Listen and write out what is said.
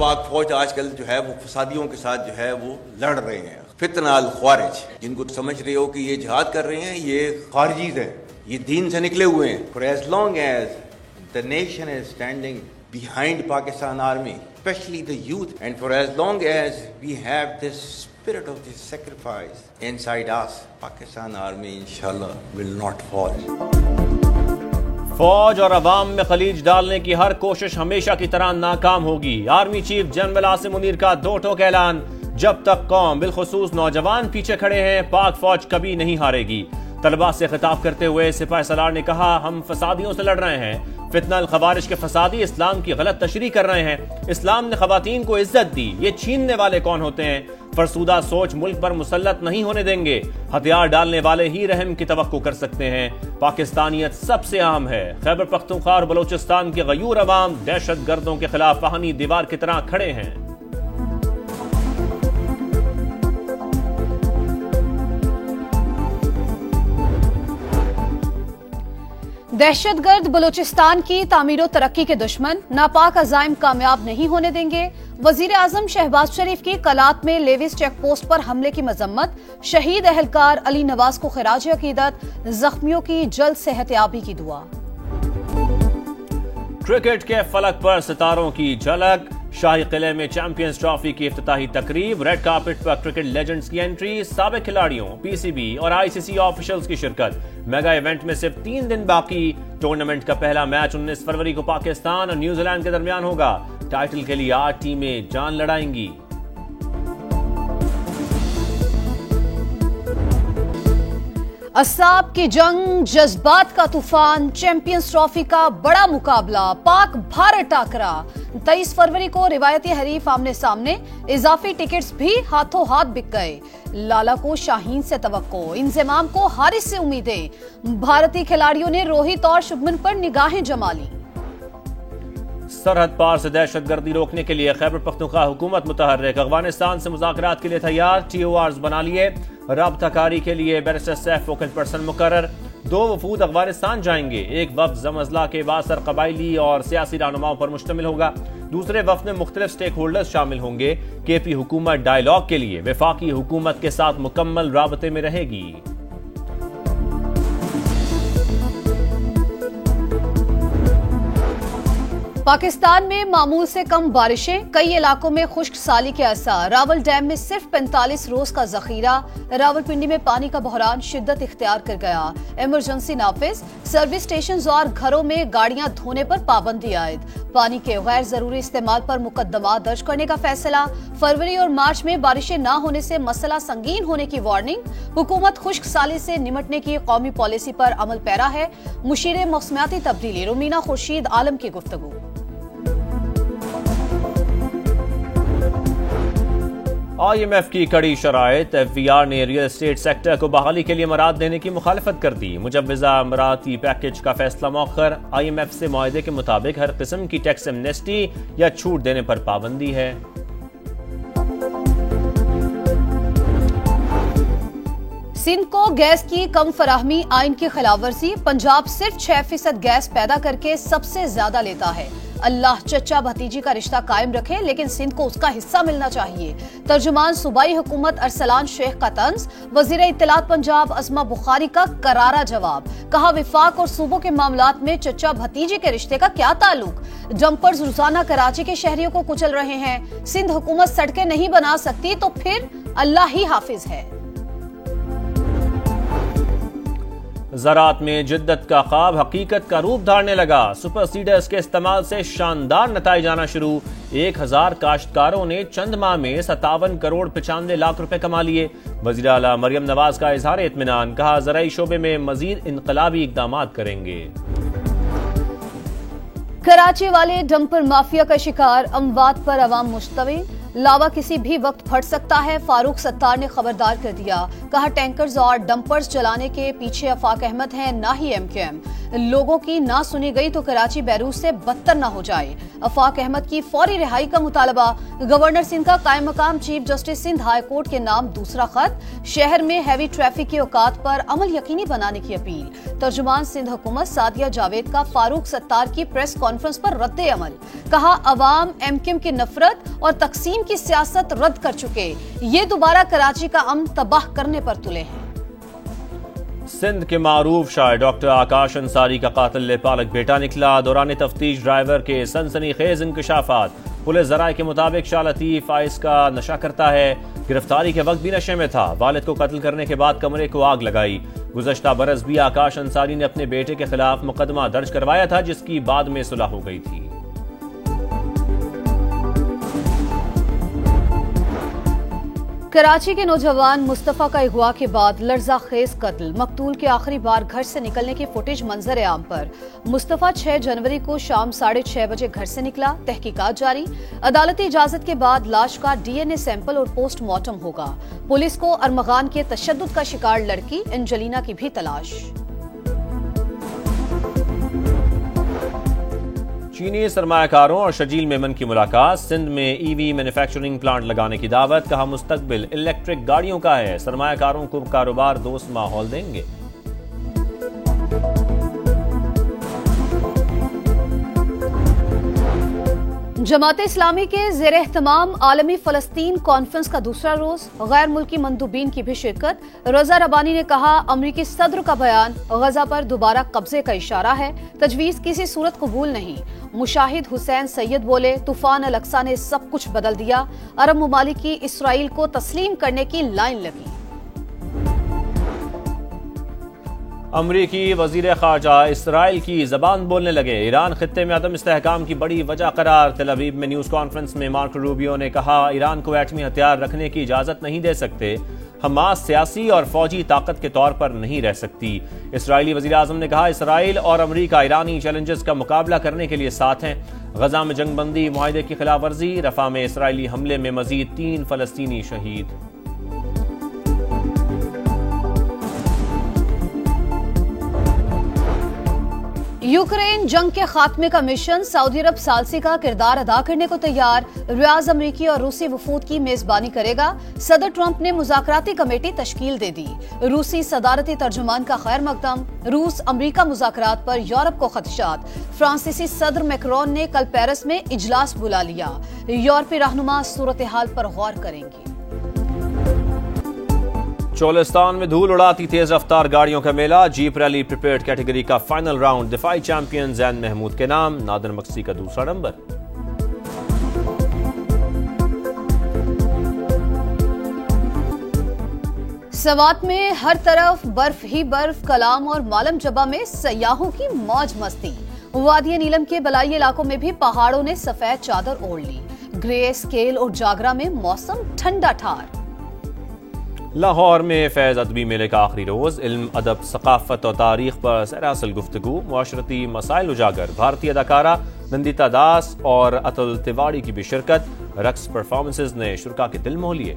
पाक फौज आजकल जो है वो फसादियों के साथ जो है वो लड़ रहे हैं। फितना अल ख्वारिज, जिनको समझ रहे हो कि ये जिहाद कर रहे हैं, ये खारिजीज है, ये दीन से निकले हुए हैं। For as long as the nation is standing behind Pakistan Army, especially the youth, and for as long as we have this spirit of this sacrifice inside us, Pakistan Army inshallah will not fall. फौज और अवाम में खलीज डालने की हर कोशिश हमेशा की तरह नाकाम होगी। Army chief general Asim Munir का दो टोक ऐलान, जब तक कौम बिलखुसूस नौजवान पीछे खड़े हैं, पाक फौज कभी नहीं हारेगी। तलबा से खिताब करते हुए सिपाही सलार ने कहा, हम फसादियों से लड़ रहे हैं। फितना अल खवारिज के फसादी इस्लाम की गलत तशरीह कर रहे हैं। इस्लाम ने खवातीन को इज्जत दी, ये छीनने वाले कौन होते हैं? फरसूदा सोच मुल्क पर मुसल्लत नहीं होने देंगे। हथियार डालने वाले ही रहम की तवक्को कर सकते हैं। पाकिस्तानियत सबसे अहम है। खैबर पख्तूनख्वा और बलोचिस्तान के गयूर अवाम दहशत गर्दों के खिलाफ फहानी दीवार की तरह खड़े हैं। दहशतगर्द बलूचिस्तान की तामीर तरक्की के दुश्मन, नापाक अज़ाइम कामयाब नहीं होने देंगे। वजीर आजम शहबाज शरीफ की कलात में लेविस चेक पोस्ट पर हमले की मजम्मत, शहीद अहलकार अली नवाज को खिराज अकीदत, जख्मियों की जल्द सेहतयाबी की दुआ। क्रिकेट के फलक पर सितारों की झलक, शाही किले में चैंपियंस ट्रॉफी की इफ्तिताही तकरीब, रेड कार्पेट पर क्रिकेट लेजेंड्स की एंट्री, साबिक खिलाड़ियों, पीसीबी और आईसीसी ऑफिशियल्स की शिरकत। मेगा इवेंट में सिर्फ 3 दिन बाकी। टूर्नामेंट का पहला मैच 19 फरवरी को पाकिस्तान और न्यूजीलैंड के दरमियान होगा। टाइटल के लिए 8 टीमें जान लड़ाएंगी। असाब की जंग, जज्बात का तूफान, चैंपियंस ट्रॉफी का बड़ा मुकाबला, पाक भारत टाकरा। 23 फरवरी को रिवायती हरीफ आमने सामने, इजाफी टिकट्स भी हाथों हाथ बिक गए। लाला को शाहीन से तवक्को, इंजमाम को हारिस से उम्मीदें। भारतीय खिलाड़ियों ने रोहित और शुभमन पर निगाहें जमा ली। सरहद पार से दहशतगर्दी रोकने के लिए खैबर पख्तूनख्वा हुकूमत मुतहर्रिक, अफगानिस्तान से मुज़ाकरात के लिए तैयार, TORs बना लिए। राब्ताकारी के लिए बैरिस्टर सैफ फोकल पर्सन मुकर्रर। 2 वफूद अफगानिस्तान जाएंगे। एक वफ्द ज़मज़ला के बासर कबायली और सियासी रहनुमाओं पर मुश्तमिल होगा। दूसरे वफ्द में मुख्तलिफ स्टेक होल्डर्स शामिल होंगे। केपी हुकूमत डायलॉग के लिए वफाकी हुकूमत के साथ मुकम्मल राबते में रहेगी। पाकिस्तान में मामूल से कम बारिशें, कई इलाकों में खुश्क साली के असर। रावल डैम में सिर्फ 45 रोज का जखीरा। रावलपिंडी में पानी का बहरान शिद्दत इख्तियार कर गया। इमरजेंसी नाफिज, सर्विस स्टेशन और घरों में गाड़ियां धोने पर पाबंदी आयद। पानी के गैर जरूरी इस्तेमाल पर मुकदमा दर्ज करने का फैसला। फरवरी और मार्च में बारिशें न होने से मसला संगीन होने की वार्निंग। हुकूमत खुश्क साली से निमटने की कौमी पॉलिसी पर अमल पैरा है। मुशीर मौसमियाती तब्दीली रुमीना खुर्शीद आलम की गुफ्तगू। IMF की कड़ी शराइत, FVR ने रियल एस्टेट सेक्टर को बहाली के लिए मराद देने की मुखालफत कर दी। मुजव्वज़ा अमराती पैकेज का फैसला मौखर। IMF से मुआहदे के मुताबिक हर किस्म की टैक्स एमनेस्टी या छूट देने पर पाबंदी है। सिंध को गैस की कम फराहमी आइन की खिलाफवर्जी। पंजाब सिर्फ 6% गैस पैदा करके सबसे ज्यादा लेता है। अल्लाह चचा भतीजी का रिश्ता कायम रखे, लेकिन सिंध को उसका हिस्सा मिलना चाहिए। तर्जुमान सूबाई हुकूमत अरसलान शेख का तंज। वजीर इत्तलात पंजाब अज़मा बुखारी का करारा जवाब। कहा, विफाक और सूबों के मामलात में चचा भतीजी के रिश्ते का क्या ताल्लुक? डंपर्स रोजाना कराची के शहरियों को कुचल रहे हैं। सिंध हुकूमत सड़कें नहीं बना सकती तो फिर अल्लाह ही हाफिज है। ज़राअत में जिद्दत का ख्वाब हकीकत का रूप धारने लगा। सुपर सीडर्स के इस्तेमाल से शानदार नताइज आना शुरू। 1000 काश्तकारों ने चंद माह में 57 करोड़ 95 लाख रुपए कमा लिए। वज़ीर आला मरियम नवाज का इजहार इत्मीनान। कहा, ज़राई शोबे में मजीद इनकलाबी इक़दामात करेंगे। कराची वाले डंपर माफिया का शिकार, अमवात पर अवाम मुश्तविल। लावा किसी भी वक्त फट सकता है, फारूक सत्तार ने खबरदार कर दिया। कहा, टैंकर्स और डंपर्स चलाने के पीछे अफाक अहमद हैं, ना ही MQM। लोगों की ना सुनी गई तो कराची बैरूत से बदतर ना हो जाए। अफाक अहमद की फौरी रिहाई का मुतालबा। गवर्नर सिंध का कायम मकाम chief justice Sindh high court के नाम दूसरा खत। शहर में हैवी ट्रैफिक के औकात पर अमल यकीनी बनाने की अपील। तर्जुमान सिंध हुकूमत सादिया जावेद का फारूक सत्तार की प्रेस कॉन्फ्रेंस पर रद्द अमल। कहा अवाम एमक्यूएम की नफरत और तकसीम की सियासत रद्द कर चुके, ये दोबारा कराची का अमन तबाह करने पर तुले हैं। सिंध के मारूफ शायर डॉक्टर आकाश अंसारी का कातिल नेपालक बेटा निकला। दौरान तफ्तीश ड्राइवर के सनसनीखेज इंकशाफात। पुलिस जराये के मुताबिक शाह लतीफ आइस का नशा करता है। गिरफ्तारी के वक्त भी नशे में था। वालिद को कत्ल करने के बाद कमरे को आग लगाई। गुज़श्ता बरस भी आकाश अंसारी ने अपने बेटे के खिलाफ मुकदमा दर्ज करवाया था, जिसकी बाद में सुलह हो गई थी। कराची के नौजवान मुस्तफा का अगवा के बाद लर्जा खेज कत्ल। मकतूल के आखिरी बार घर से निकलने की फुटेज मंजर आम पर। मुस्तफा 6 जनवरी को शाम 6:30 बजे घर से निकला। तहकीकात जारी। अदालती इजाजत के बाद लाश का DNA सैंपल और पोस्टमार्टम होगा। पुलिस को अरमगान के तशद्दुद का शिकार लड़की एंजेलिना की भी तलाश। चीनी सरमायाकारों और शजील मेमन की मुलाकात। सिंध में EV मैन्युफैक्चरिंग प्लांट लगाने की दावत। कहा मुस्तकबिल इलेक्ट्रिक गाड़ियों का है। सरमायाकारों को कारोबार दोस्त माहौल देंगे। जमात इस्लामी के ज़ेर एहतमाम आलमी फ़लस्तीन कॉन्फ्रेंस का दूसरा रोज। गैर मुल्की मंदूबीन की भी शिरकत। रजा रबानी ने कहा अमरीकी सदर का बयान गजा पर दोबारा कब्जे का इशारा है, तजवीज़ किसी सूरत कबूल नहीं। मुशाहिद हुसैन सैयद बोले तूफान अल-अक्सा ने सब कुछ बदल दिया। अरब ममालिक की इसराइल को तस्लीम करने की लाइन लगी। अमरीकी वजीर खारजा इसराइल की जबान बोलने लगे। ईरान खित्ते में अदम इस्तेहकाम की बड़ी वजह करार। तेल अवीव में न्यूज कॉन्फ्रेंस में मार्को रूबियो ने कहा ईरान को एटमी हथियार रखने की इजाजत नहीं दे सकते। हमास सियासी और फौजी ताकत के तौर पर नहीं रह सकती। इसराइली वजीर आजम ने कहा इसराइल और अमरीका ईरानी चैलेंजेस का मुकाबला करने के लिए साथ हैं। गजा में जंगबंदी मुआहदे की खिलाफ वर्जी। रफा में इसराइली हमले में मजीद 3 फलस्तीनी शहीद। यूक्रेन जंग के खात्मे का मिशन। सऊदी अरब सालसी का किरदार अदा करने को तैयार। रियाज अमरीकी और रूसी वफूद की मेजबानी करेगा। सदर ट्रंप ने मुज़ाकराती कमेटी तश्कील दे दी। रूसी सदारती तर्जुमान का खैर मकदम। रूस अमरीका मुज़ाकरात पर यूरोप को खदशात। फ्रांसीसी सदर मैक्रोन ने कल पेरिस में इजलास बुला लिया। यूरोपीय रहनुमा सूरत हाल पर गौर करेंगे। चोलिस्तान में धूल उड़ाती तेज रफ्तार गाड़ियों का मेला। जीप रैली प्रिपेयर्ड कैटेगरी का फाइनल राउंड। दिफाई चैंपियन जैन महमूद के नाम। नादर मक्सी का दूसरा नंबर। सवात में हर तरफ बर्फ ही बर्फ। कलाम और मालम जबा में सयाहों की मौज मस्ती। वादिया नीलम के बलाई इलाकों में भी पहाड़ों ने सफेद चादर ओढ़ ली। ग्रे स्केल और जागरा में मौसम ठंडा ठार। लाहौर में फैज अदबी मेले का आखिरी रोज। इल्म, अदब, सकाफत और तारीख पर सरासल गुफ्तगू। मुआशरती मसाइल उजागर। भारतीय अदाकारा नंदिता दास और अतुल तिवारी की भी शिरकत। रक्स परफॉर्मेंसेज ने शुरका के दिल मोह लिए।